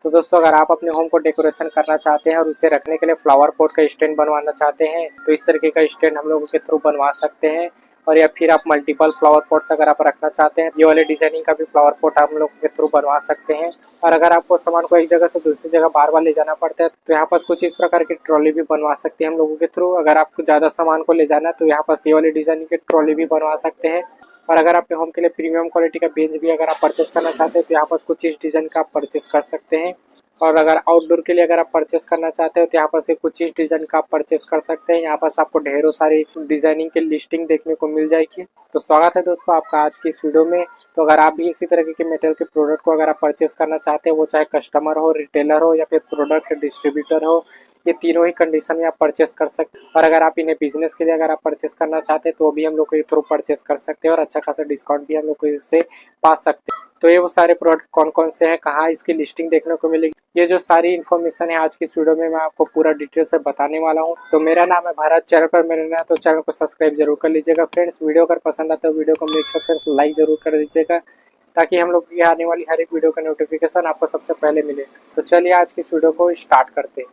तो दोस्तों अगर आप अपने होम को डेकोरेशन करना चाहते हैं और उसे रखने के लिए फ्लावर पॉट का स्टैंड बनवाना चाहते हैं तो इस तरीके का स्टैंड हम लोगों के थ्रू बनवा सकते हैं। और या फिर आप मल्टीपल फ्लावर पॉट्स अगर आप रखना चाहते हैं ये वाले डिजाइनिंग का भी फ्लावर पॉट हम लोगों के थ्रू बनवा सकते हैं। और अगर आपको सामान को एक जगह से दूसरी जगह बार बार ले जाना पड़ता है तो यहाँ पर कुछ इस प्रकार की ट्रॉली भी बनवा सकते हैं हम लोगों के थ्रू। अगर आपको ज़्यादा सामान को ले जाना है तो यहाँ पर ये वाली डिजाइनिंग की ट्रॉली भी बनवा सकते हैं। और अगर अपने होम के लिए प्रीमियम क्वालिटी का बेंच भी अगर आप परचेस करना चाहते हैं तो यहाँ पर कुछ इस डिज़ाइन का आप परचेस कर सकते हैं। और अगर आउटडोर के लिए अगर आप परचेस करना चाहते हो तो यहाँ पर से कुछ इस डिज़ाइन का आप परचेस कर सकते हैं। यहाँ पर आपको ढेरों सारी डिजाइनिंग की लिस्टिंग देखने को मिल जाएगी। तो स्वागत है दोस्तों आपका आज की इस वीडियो में। तो अगर आप भी इसी तरह के मेटल के प्रोडक्ट को अगर आप परचेस करना चाहते हैं, वो चाहे कस्टमर हो, रिटेलर हो या फिर प्रोडक्ट डिस्ट्रीब्यूटर हो, ये तीनों ही कंडीशन में आप परचेस कर सकते हैं। और अगर आप इन्हें बिजनेस के लिए अगर आप परचेस करना चाहते हैं तो भी हम लोग के थ्रू परचेस कर सकते हैं और अच्छा खासा डिस्काउंट भी हम लोग को इससे पा सकते हैं। तो ये वो सारे प्रोडक्ट कौन कौन से हैं, कहाँ इसकी लिस्टिंग देखने को मिलेगी, ये जो सारी इन्फॉर्मेशन है आज की इस वीडियो में मैं आपको पूरा डिटेल से बताने वाला हूँ। तो मेरा नाम है भारत, चैनल पर मेरे नया तो चैनल को सब्सक्राइब जरूर कर लीजिएगा फ्रेंड्स। वीडियो अगर पसंद आता है तो वीडियो को मेक श्योर फ्रेंड्स लाइक जरूर कर दीजिएगा ताकि हम लोग की आने वाली हर एक वीडियो का नोटिफिकेशन आपको सबसे पहले मिले। तो चलिए आज की इस वीडियो को स्टार्ट करते हैं।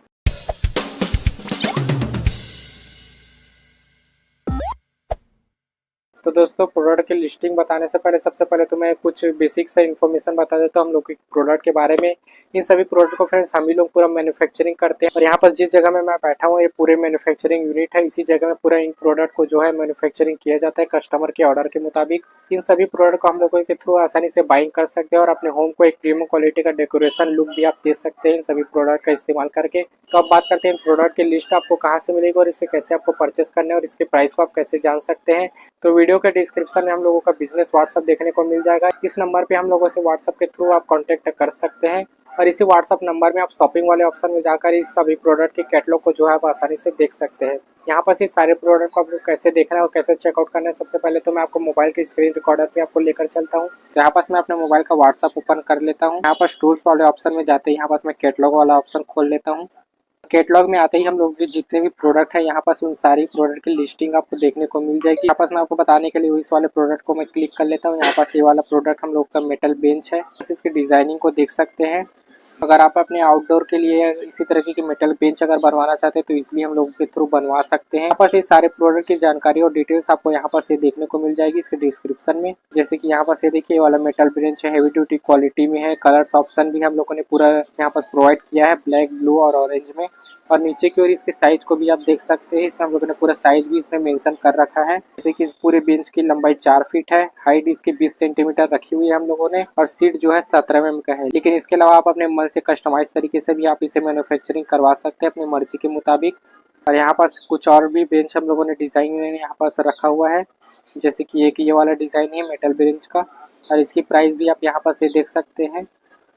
तो दोस्तों प्रोडक्ट की लिस्टिंग बताने से पहले सबसे पहले तो मैं कुछ बेसिक से इन्फॉर्मेशन बता देता हूँ हम लोग के प्रोडक्ट के बारे में। इन सभी प्रोडक्ट को फ्रेंड्स हम ही लोग पूरा मैन्युफैक्चरिंग करते हैं और यहाँ पर जिस जगह में मैं बैठा हूँ ये पूरे मैन्युफैक्चरिंग यूनिट है। इसी जगह में पूरा इन प्रोडक्ट को जो है मैन्युफैक्चरिंग किया जाता है कस्टमर के ऑर्डर के मुताबिक। इन सभी प्रोडक्ट को हम लोगों के थ्रू आसानी से बाइंग कर सकते हैं और अपने होम को एक प्रीमियम क्वालिटी का डेकोरेशन लुक भी आप दे सकते हैं इन सभी प्रोडक्ट का इस्तेमाल करके। तो अब बात करते हैं प्रोडक्ट की लिस्ट आपको कहाँ से मिलेगी और इसे कैसे आपको परचेस करना है और इसके प्राइस को आप कैसे जान सकते हैं। तो वीडियो के डिस्क्रिप्शन में हम लोगों का बिजनेस व्हाट्सएप देखने को मिल जाएगा। इस नंबर पे हम लोगों से व्हाट्सएप के थ्रू आप कांटेक्ट कर सकते हैं और इसी व्हाट्सएप नंबर में आप शॉपिंग वाले ऑप्शन में जाकर इस सभी प्रोडक्ट के कैटलॉग को जो है आप आसानी से देख सकते हैं। यहाँ पर से सारे प्रोडक्ट को आपको कैसे देखना है और कैसे चेकआउट करना है, सबसे पहले तो मैं आपको मोबाइल के स्क्रीन रिकॉर्डर पे आपको लेकर चलता हूँ। तो यहाँ पास मैं अपने मोबाइल का व्हाट्सएप ओपन कर लेता हूँ। यहाँ पर टूल्स वाले ऑप्शन में जाते ही यहाँ पास मैं कैटलॉग वाला ऑप्शन खोल लेता हूँ। कैटलॉग में आते ही हम लोग के जितने भी प्रोडक्ट है यहाँ पास उन सारी प्रोडक्ट की लिस्टिंग आपको देखने को मिल जाएगी। यहाँ पास मैं आपको बताने के लिए इस वाले प्रोडक्ट को मैं क्लिक कर लेता हूँ। यहाँ पास ये वाला प्रोडक्ट हम लोग का मेटल बेंच है, बस इसकी डिजाइनिंग को देख सकते हैं। अगर आप अपने आउटडोर के लिए इसी तरह की मेटल बेंच अगर बनवाना चाहते हैं तो इसलिए हम लोगों के थ्रू बनवा सकते हैं। यहाँ पास ये सारे प्रोडक्ट की जानकारी और डिटेल्स आपको यहाँ पास ये देखने को मिल जाएगी इसके डिस्क्रिप्शन में। जैसे कि यहाँ पास ये देखिए वाला मेटल बेंच है, हेवी ड्यूटी क्वालिटी में है। कलर्स ऑप्शन भी हम लोगों ने पूरा यहाँ पास प्रोवाइड किया है, ब्लैक, ब्लू और ऑरेंज में। और नीचे की ओर इसके साइज को भी आप देख सकते हैं, इसमें हम लोगों ने पूरा साइज भी इसमें मेंशन कर रखा है। जैसे कि पूरे बेंच की लंबाई 4 फीट है, हाइट इसकी 20 सेंटीमीटर रखी हुई है हम लोगों ने और सीट जो है 17 mm का है। लेकिन इसके अलावा आप अपने मन से कस्टमाइज तरीके से भी आप इसे मैन्युफैक्चरिंग करवा सकते हैं अपनी मर्जी के मुताबिक। और यहाँ पास कुछ और भी बेंच हम लोगों ने डिजाइन में यहाँ पास रखा हुआ है, जैसे कि एक ये वाला डिजाइन है मेटल बेंच का और इसकी प्राइस भी आप यहाँ पास ये देख सकते हैं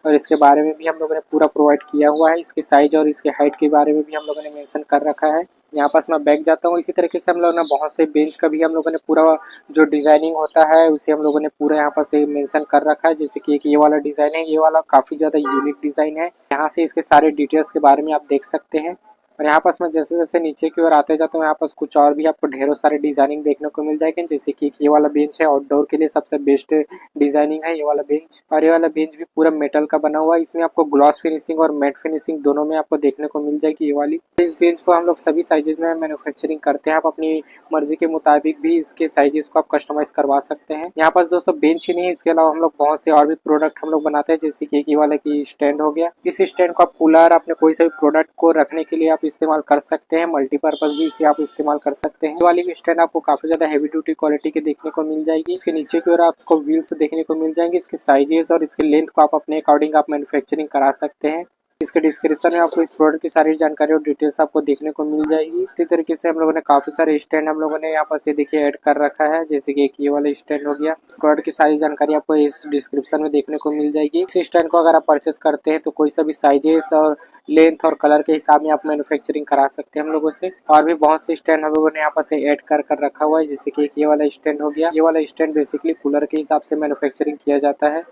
और इसके बारे में भी हम लोगों ने पूरा प्रोवाइड किया हुआ है। इसके साइज और इसके हाइट के बारे में भी हम लोगों ने मेंशन कर रखा है। यहाँ पास मैं बैक जाता हूँ। इसी तरीके से हम लोगों ने बहुत से बेंच का भी हम लोगों ने पूरा जो डिजाइनिंग होता है उसे हम लोगों ने पूरा यहाँ पास मेंशन कर रखा है। जैसे कि एक ये वाला डिजाइन है, ये वाला काफी ज्यादा यूनिक डिजाइन है। यहाँ से इसके सारे डिटेल्स के बारे में आप देख सकते हैं। और यहाँ पास मैं जैसे जैसे नीचे की ओर आते जाता हूँ यहाँ पास कुछ और भी आपको ढेरों सारे डिजाइनिंग देखने को मिल जाएगी। जैसे कि ये वाला बेंच है, आउटडोर के लिए सबसे बेस्ट डिजाइनिंग है ये वाला बेंच। और ये वाला बेंच भी पूरा मेटल का बना हुआ है, इसमें आपको ग्लॉस फिनिशिंग और मैट फिनिशिंग दोनों में आपको देखने को मिल जाएगी ये वाली। इस बेंच को हम लोग सभी साइजेज में मैन्युफैक्चरिंग करते हैं, आप अपनी मर्जी के मुताबिक भी इसके साइजेस को आप कस्टमाइज करवा सकते हैं। यहाँ पास दोस्तों बेंच ही नहीं है, इसके अलावा हम लोग बहुत से और भी प्रोडक्ट हम लोग बनाते हैं। जैसे कि ये वाला की स्टैंड हो गया, इस स्टैंड को आप कूलर अपने कोई से भी प्रोडक्ट को रखने के लिए आप इस्तेमाल कर सकते हैं, मल्टीपर्पज भी इसे आप इस्तेमाल कर सकते हैं। ये वाली स्टैंड आपको काफी ज्यादा हेवी ड्यूटी क्वालिटी के देखने को मिल जाएगी। इसके नीचे की ओर आपको व्हील्स देखने को मिल जाएंगे, इसके साइजेस और इसके लेंथ को आप अपने अकॉर्डिंग आप मैन्युफैक्चरिंग करा सकते हैं। इसके डिस्क्रिप्शन में आपको इस प्रोडक्ट की सारी जानकारी और डिटेल्स आपको देखने को मिल जाएगी। इसी तरीके से हम लोगों ने काफी सारे स्टैंड हम लोगों ने यहाँ पर से देखिए ऐड कर रखा है। जैसे कि एक ये वाला स्टैंड हो गया, प्रोडक्ट की सारी जानकारी आपको इस डिस्क्रिप्शन में देखने को मिल जाएगी। इस स्टैंड को अगर आप परचेस करते हैं तो कोई सा भी साइजेस और लेंथ और कलर के हिसाब में आप मैन्युफैक्चरिंग करा सकते हैं हम लोगों से। और भी बहुत से स्टैंड हम लोगों ने यहाँ पर से ऐड कर रखा हुआ है। जैसे कि ये वाला स्टैंड हो गया, ये वाला स्टैंड बेसिकली कूलर के हिसाब से मैन्युफैक्चरिंग किया जाता है।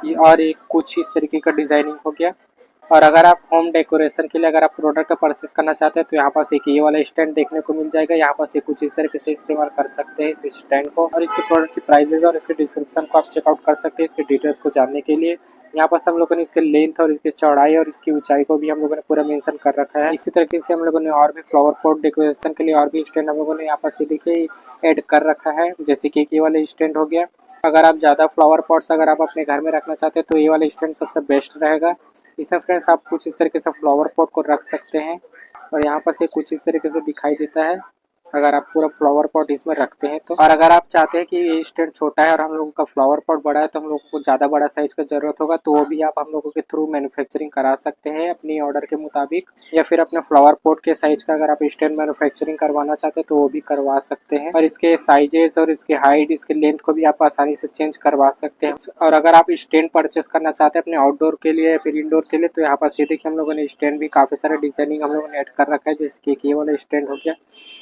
ये और एक कुछ इस तरीके का डिजाइनिंग हो गया। और अगर आप होम डेकोरेशन के लिए अगर आप प्रोडक्ट परचेस करना चाहते हैं तो यहाँ पास एक ये वाला स्टैंड देखने को मिल जाएगा। यहाँ पास एक कुछ इस तरीके से इस्तेमाल कर सकते हैं इस स्टैंड को, और इसके प्रोडक्ट की प्राइसेज और इसके डिस्क्रिप्शन को आप चेकआउट कर सकते हैं इसके डिटेल्स को जानने के लिए। यहाँ पास हम लोगों ने इसके लेंथ और इसकी चौड़ाई और इसकी ऊंचाई को भी हम लोगों ने पूरा मेंशन कर रखा है। इसी तरीके से हम लोगों ने और भी फ्लावर पॉट डेकोरेशन के लिए और भी स्टैंड हम लोगों ने यहाँ पास देखिए ऐड कर रखा है, जैसे कि ये वाला स्टैंड हो गया। अगर आप ज़्यादा फ्लावर पॉट्स अगर आप अपने घर में रखना चाहते हैं तो ये वाला स्टैंड सबसे बेस्ट रहेगा। इसमें फ्रेंड्स आप कुछ इस तरीके से फ्लावर पॉट को रख सकते हैं, और यहाँ पर से कुछ इस तरीके से दिखाई देता है अगर आप पूरा फ्लावर पॉट इसमें रखते हैं तो। और अगर आप चाहते हैं कि ये स्टैंड छोटा है और हम लोगों का फ्लावर पॉट बड़ा है तो हम लोगों को ज़्यादा बड़ा साइज का जरूरत होगा तो वो भी आप हम लोगों के थ्रू मैन्युफैक्चरिंग करा सकते हैं अपनी ऑर्डर के मुताबिक, या फिर अपने फ्लावर पॉट के साइज का अगर आप स्टैंड मैन्युफैक्चरिंग करवाना चाहते हैं तो वो भी करवा सकते हैं। और इसके साइजेस और इसके हाइट इसके लेंथ को भी आप आसानी से चेंज करवा सकते हैं। और अगर आप स्टैंड परचेस करना चाहते हैं अपने आउटडोर के लिए या फिर इंडोर के लिए तो यहाँ पास ये देखिए हम लोगों ने स्टैंड भी काफ़ी सारे डिजाइनिंग हम लोगों ने ऐड कर रखा है, जैसे कि ये वाला स्टैंड हो गया।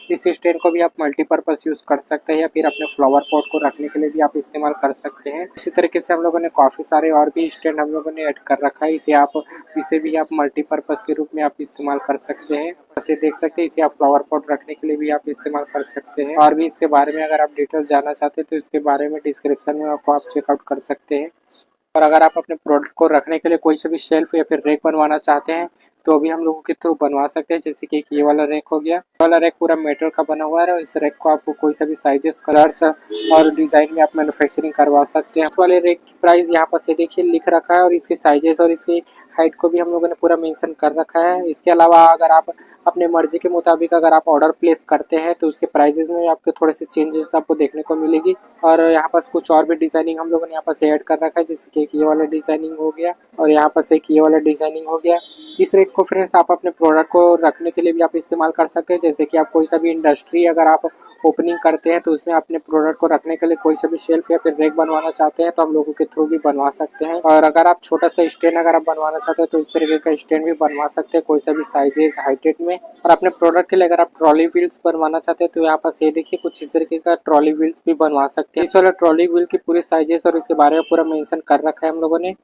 इस स्टैंड को भी आप मल्टीपर्पज यूज कर सकते हैं या फिर अपने फ्लावर पॉट को रखने के लिए भी आप इस्तेमाल कर सकते हैं। इसी तरीके से हम लोगों ने काफ़ी सारे और भी स्टैंड हम लोगों ने ऐड कर रखा है, इसे भी आप मल्टीपर्पज के रूप में आप इस्तेमाल कर सकते हैं। इसे देख सकते हैं, इसे आप फ्लावर पॉट रखने के लिए भी आप इस्तेमाल कर सकते हैं। और भी इसके बारे में अगर आप डिटेल्स जानना चाहते हैं तो इसके बारे में डिस्क्रिप्शन में आपको आप चेकआउट कर सकते हैं। और अगर आप अपने प्रोडक्ट को रखने के लिए कोई से भी शेल्फ या फिर रैक बनवाना चाहते हैं तो भी हम लोगों के थ्रू बनवा सकते हैं, जैसे कि ये वाला रैक हो गया। ये वाला रैक पूरा मेटल का बना हुआ है और इस रैक को आपको कोई सा भी साइजेस कलर्स और डिजाइन में आप मैन्युफैक्चरिंग करवा सकते हैं। इस वाले रैक की प्राइस यहाँ पर से देखिए लिख रखा है और इसके साइजेस और इसकी हाइट को भी हम लोगों ने पूरा मेंशन कर रखा है। इसके अलावा अगर आप अपने मर्जी के मुताबिक अगर आप ऑर्डर प्लेस करते हैं तो उसके प्राइजेस में आपके थोड़े से चेंजेस आपको देखने को मिलेगी। और यहाँ पास कुछ और भी डिजाइनिंग हम लोगों ने यहाँ पास ऐड कर रखा है, जैसे कि ये वाला डिजाइनिंग हो गया और यहाँ पास एक ये वाला डिजाइनिंग हो गया। इस रेक को फ्रेंड्स आप अपने प्रोडक्ट को रखने के लिए भी आप इस्तेमाल कर सकते हैं, जैसे कि आप कोई सा भी इंडस्ट्री अगर आप ओपनिंग करते हैं तो उसमें अपने प्रोडक्ट को रखने के लिए कोई सा भी शेल्फ या फिर रैक बनवाना चाहते हैं तो हम लोगों के थ्रू भी बनवा सकते हैं। और अगर आप छोटा सा स्टैंड अगर आप बनवाना चाहते हैं तो इस तरीके का स्टैंड भी बनवा सकते हैं कोई सा भी साइजेस हाइटेड में। और अपने प्रोडक्ट के लिए अगर आप ट्रॉली व्हील्स बनवाना चाहते हैं तो यहाँ पास ये देखिए कुछ इस तरीके का ट्रॉली व्हील्स भी बनवा सकते हैं। इस वाला ट्रॉली व्हील की पूरी साइजेस और इसके बारे में पूरा मेंशन कर रखा है हम लोगों ने,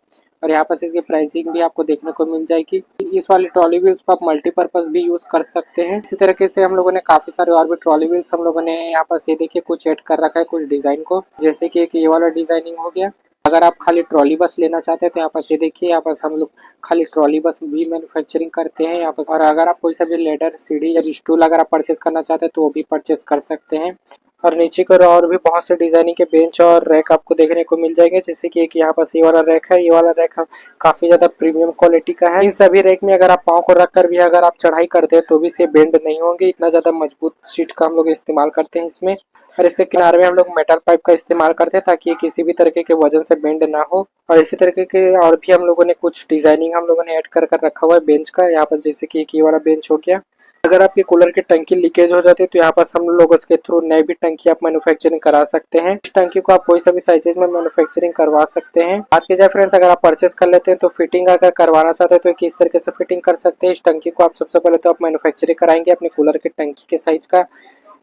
और यहाँ पर इसकी प्राइसिंग भी आपको देखने को मिल जाएगी। इस वाले ट्रॉली व्हील्स को आप मल्टीपर्पज भी यूज कर सकते हैं। इसी तरीके से हम लोगों ने काफी सारे और भी ट्रॉली व्हील्स हम लोगों ने यहाँ पर ये देखिए कुछ ऐड कर रखा है कुछ डिजाइन को, जैसे कि एक ये वाला डिजाइनिंग हो गया। अगर आप खाली ट्रॉली बस लेना चाहते हैं तो यहाँ पर ये देखिए यहाँ पर हम लोग खाली ट्रॉली बस भी मैन्युफैक्चरिंग करते हैं यहाँ पर। और अगर आप कोई सा भी लेडर सीढ़ी या स्टूल अगर आप परचेस करना चाहते हैं तो वो भी परचेस कर सकते हैं। और नीचे की ओर और भी बहुत से डिजाइनिंग के बेंच और रैक आपको देखने को मिल जाएंगे, जैसे कि एक यहाँ पास ये वाला रैक है। ये वाला रैक काफी ज्यादा प्रीमियम क्वालिटी का है। इन सभी रैक में अगर आप पाँव को रख कर भी अगर आप चढ़ाई करते हैं तो भी इसे बेंड नहीं होंगे, इतना ज्यादा मजबूत सीट का हम लोग इस्तेमाल करते हैं इसमें। और इसके किनारे में हम लोग मेटल पाइप का इस्तेमाल करते हैं ताकि ये किसी भी तरीके के वजन से बेंड ना हो। और इसी तरीके के और भी हम लोगों ने कुछ डिजाइनिंग हम लोगों ने ऐड कर रखा हुआ है बेंच का। यहाँ पर जैसे कि एक ये वाला बेंच हो गया। अगर आपके कूलर की टंकी लीकेज हो जाती है तो यहाँ पास हम लोग उसके थ्रू नई भी टंकी आप मैन्युफैक्चरिंग करा सकते हैं। इस टंकी को आप कोई सा भी साइजेस में मैन्युफैक्चरिंग करवा सकते हैं। बात की जाए फ्रेंड्स अगर आप परचेस कर लेते हैं तो फिटिंग अगर करवाना चाहते हैं तो किस तरीके से फिटिंग कर सकते हैं। इस टंकी को आप सबसे पहले तो आप मैन्युफैक्चरिंग कराएंगे अपने कूलर की टंकी के साइज का,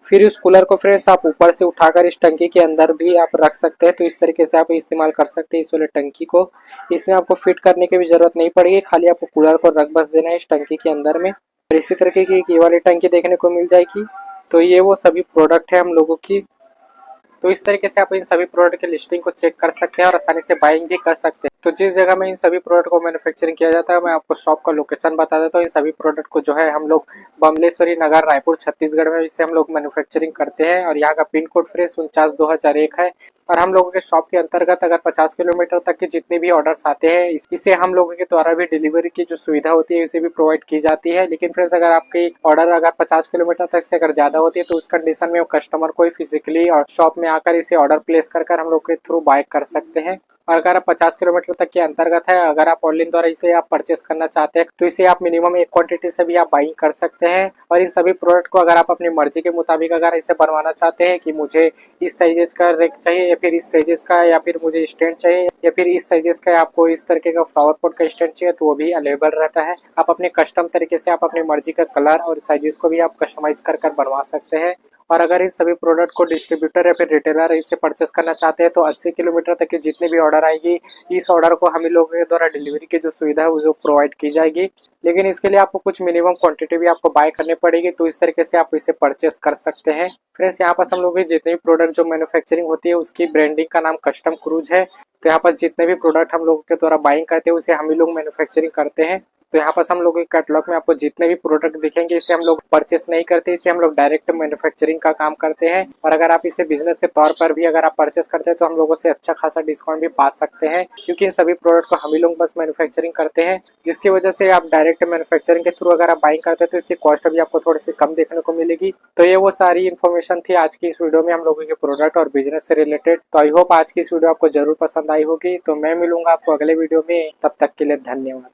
फिर उस कूलर को फ्रेंड्स आप ऊपर से उठाकर इस टंकी के अंदर भी आप रख सकते हैं। तो इस तरीके से आप इस्तेमाल कर सकते हैं इस वाले टंकी को। इसमें आपको फिट करने की भी जरूरत नहीं पड़ेगी, खाली आपको कूलर को रख बस देना है इस टंकी के अंदर में। और इसी तरीके की ये वाली टंकी देखने को मिल जाएगी। तो ये वो सभी प्रोडक्ट है हम लोगों की। तो इस तरीके से आप इन सभी प्रोडक्ट की लिस्टिंग को चेक कर सकते हैं और आसानी से बाइंग भी कर सकते हैं। तो जिस जगह में इन सभी प्रोडक्ट को मैन्युफैक्चरिंग किया जाता है मैं आपको शॉप का लोकेशन बता देता हूँ। इन सभी प्रोडक्ट को जो है हम लोग बमलेश्वरी नगर रायपुर छत्तीसगढ़ में इसे हम लोग मैन्युफैक्चरिंग करते हैं और यहाँ का पिन कोड फ्रेंड्स 49-2001 है। और हम लोगों के शॉप के अंतर्गत अगर 50 किलोमीटर तक के जितने भी ऑर्डर्स आते हैं इसे हम लोगों के द्वारा भी डिलीवरी की जो सुविधा होती है इसे भी प्रोवाइड की जाती है। लेकिन फ्रेंड्स अगर आपकी ऑर्डर अगर 50 किलोमीटर तक से अगर ज्यादा होती है तो उस कंडीशन में वो कस्टमर को फिजिकली और शॉप में आकर इसे ऑर्डर प्लेस कर हम लोग के थ्रू बाय कर सकते हैं। और अगर आप 50 किलोमीटर तक के अंतर्गत है अगर आप ऑनलाइन द्वारा इसे आप परचेस करना चाहते हैं तो इसे आप मिनिमम एक क्वांटिटी से भी आप बाइंग कर सकते हैं। और इन सभी प्रोडक्ट को अगर आप अपनी मर्जी के मुताबिक अगर इसे बनवाना चाहते हैं कि मुझे इस साइजेस का रैक चाहिए या फिर इस साइजेस का या फिर मुझे स्टैंड चाहिए या फिर इस साइजेस का आपको इस तरीके का फ्लावर पॉट का स्टैंड चाहिए तो वो भी अवेलेबल रहता है। आप अपने कस्टम तरीके से आप अपनी मर्जी का कलर और साइजेस को भी आप कस्टमाइज कर बनवा सकते हैं। और अगर इन सभी प्रोडक्ट को डिस्ट्रीब्यूटर या फिर रिटेलर इससे परचेस करना चाहते हैं तो 80 किलोमीटर तक की जितनी भी ऑर्डर आएगी इस ऑर्डर को हम ही लोगों के द्वारा डिलीवरी की जो सुविधा है वो प्रोवाइड की जाएगी। लेकिन इसके लिए आपको कुछ मिनिमम क्वांटिटी भी आपको बाय करनी पड़ेगी, तो इस तरीके से आप इसे परचेस कर सकते हैं। फ्रेंड्स, यहाँ पर हम लोग जितने भी प्रोडक्ट जो मैन्युफैक्चरिंग होती है उसकी ब्रांडिंग का नाम कस्टम क्रूज है। तो यहाँ पर जितने भी प्रोडक्ट हम लोगों के द्वारा बाइंग करते हैं उसे हम ही लोग मैन्युफैक्चरिंग करते हैं। तो यहाँ पर हम लोग के कैटलॉग में आपको जितने भी प्रोडक्ट दिखेंगे इसे हम लोग परचेस नहीं करते, इसे हम लोग डायरेक्ट मैन्युफैक्चरिंग का काम करते हैं। और अगर आप इसे बिजनेस के तौर पर भी अगर आप परचेस करते हैं तो हम लोगों से अच्छा खासा डिस्काउंट भी पा सकते हैं, क्योंकि इन सभी प्रोडक्ट को हम ही लोग बस मैन्युफैक्चरिंग करते हैं, जिसकी वजह से आप डायरेक्ट मैन्युफैक्चरिंग के थ्रू अगर आप बाइंग करते हैं तो इसकी कॉस्ट भी आपको थोड़ी सी कम देखने को मिलेगी। तो ये वो सारी इन्फॉर्मेशन थी आज की इस वीडियो में हम लोगों के प्रोडक्ट और बिजनेस से रिलेटेड। तो आई होप आज की इस वीडियो आपको जरूर पसंद आई होगी। तो मैं मिलूंगा आपको अगले वीडियो में, तब तक के लिए धन्यवाद।